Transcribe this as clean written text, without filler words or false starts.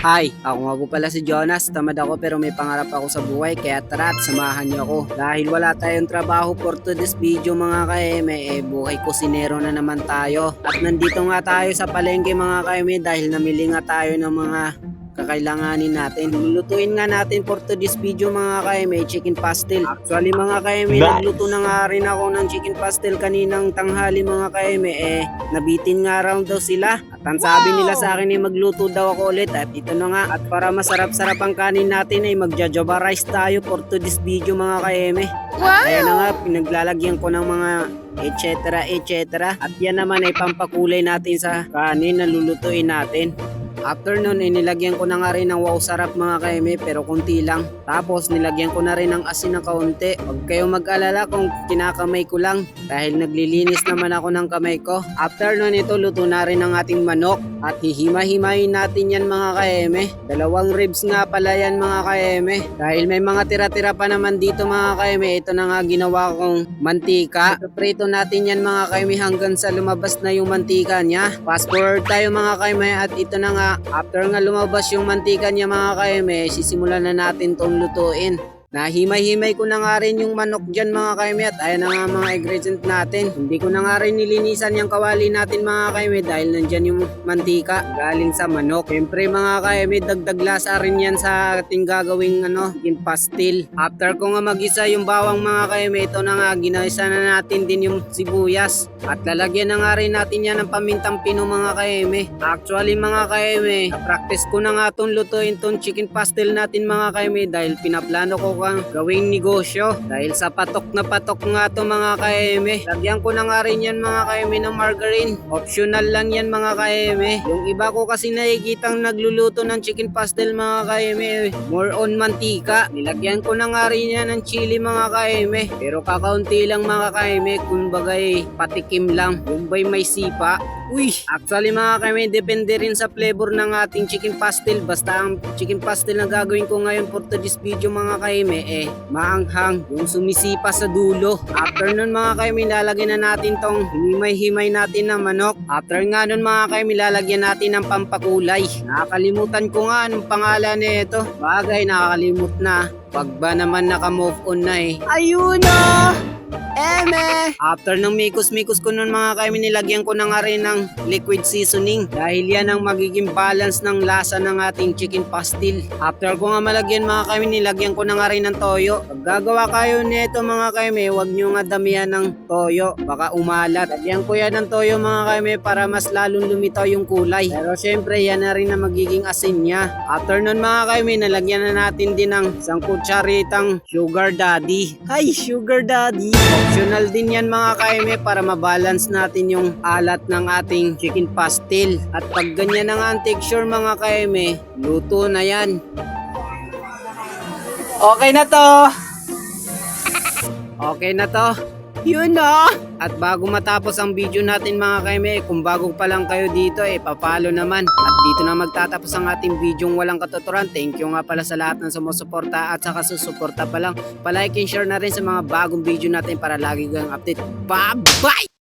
Hi, ako nga po pala si Jonas. Tamad ako pero may pangarap ako sa buhay kaya tara at samahan niyo ako. Dahil wala tayong trabaho for today's video mga kaeme, buhay kusinero na naman tayo. At nandito nga tayo sa palengke mga kaeme dahil namili nga tayo ng mga kakailanganin natin. Lulutuin nga natin for today's video mga kaeme, chicken pastel. Actually mga kaeme, nagluto na nga rin ako ng chicken pastel kaninang tanghali mga kaeme. Nabitin nga round daw sila. At ang sabi nila sa akin magluto daw ako ulit. At ito na nga. At para masarap-sarap ang kanin natin ay magja-java rice tayo for today's video mga kaeme. At ayan na nga, pinaglalagyan ko ng mga etc. At yan naman ay pampakulay natin sa kanin na lulutuin natin. After nun, nilagyan ko na nga rin ng wow sarap mga kaeme pero konti lang. Tapos nilagyan ko na rin ng asin na kaunti. Huwag kayong mag-alala kung kinakamay ko lang dahil naglilinis naman ako ng kamay ko. After nun ito, luto na rin ang ating manok at hihima-himayin natin yan mga kaeme. 2 ribs nga pala yan mga kaeme. Dahil may mga tira-tira pa naman dito mga kaeme, ito na nga ginawa kong mantika. Prito natin yan mga kaeme hanggang sa lumabas na yung mantika niya. Fast forward tayo mga kaeme at ito na nga. After nga lumabas yung mantika niya mga kaeme, sisimulan na natin tong lutuin. Nahimay-himay ko na nga rin yung manok dyan mga kaeme at ayan na nga mga ingredient natin. Hindi ko na nga rin nilinisan yung kawali natin mga kaeme dahil nandyan yung mantika galing sa manok. Siyempre mga kaeme, dagdag lasa rin yan sa ating gagawing chicken pastel. After ko nga mag-isa yung bawang mga kaeme, ito na nga ginaisa na natin din yung sibuyas. At lalagyan na nga rin natin yan ng pamintang pino mga kaeme. Actually mga kaeme, practice ko na nga itong lutuin itong chicken pastel natin mga kaeme dahil pinaplano ko gawing negosyo dahil sa patok na patok nga to mga kaeme. Lagyan ko na nga rin yan mga kaeme ng margarine. Optional lang yan mga kaeme. Yung iba ko kasi nakikitang nagluluto ng chicken pastel mga kaeme, more on mantika. Nilagyan ko na nga rin yan ng chili mga kaeme. Pero kakaunti lang mga kaeme, kumbagay patikim lang. Yung ba'y may sipa. Uy! Actually mga kaeme, depende rin sa flavor ng ating chicken pastel. Basta ang chicken pastel na gagawin ko ngayon for today's video mga kaeme, maanghang, yung sumisipa sa dulo. After nun mga kaeme, lalagyan na natin tong himay-himay natin na manok. After nga nun mga kaeme, lalagyan natin ng pampakulay. Nakakalimutan ko nga anong pangalan nito. Bagay, nakakalimut na. Pag ba naman naka-move on na Ayun na! After ng mikos-mikos ko nun mga kaeme, nilagyan ko na nga rin ng liquid seasoning dahil yan ang magiging balance ng lasa ng ating chicken pastel. After ko nga malagyan mga kaeme, nilagyan ko na nga rin ng toyo. Pag gagawa kayo nito mga kaeme, huwag nyo nga damihan ng toyo, baka umalat. Lagyan ko yan ng toyo mga kaeme para mas lalong lumitaw yung kulay. Pero syempre yan na rin ang magiging asin niya. After nun mga kaeme, nalagyan na natin din ng isang kutsaritang sugar daddy. Hi sugar daddy! Optional din yan mga kaeme para mabalance natin yung alat ng ating chicken pastel. At pag ganyan na nga ang texture mga kaeme, luto na yan. Okay na to! Okay na to! Yun na! At bago matapos ang video natin mga kaeme, kung bago pa lang kayo dito papalo naman. At dito na magtatapos ang ating video walang katuturan. Thank you nga pala sa lahat ng sumusuporta at saka susuporta pa lang. Palike and share na rin sa mga bagong video natin para lagi kang update. Bye-bye!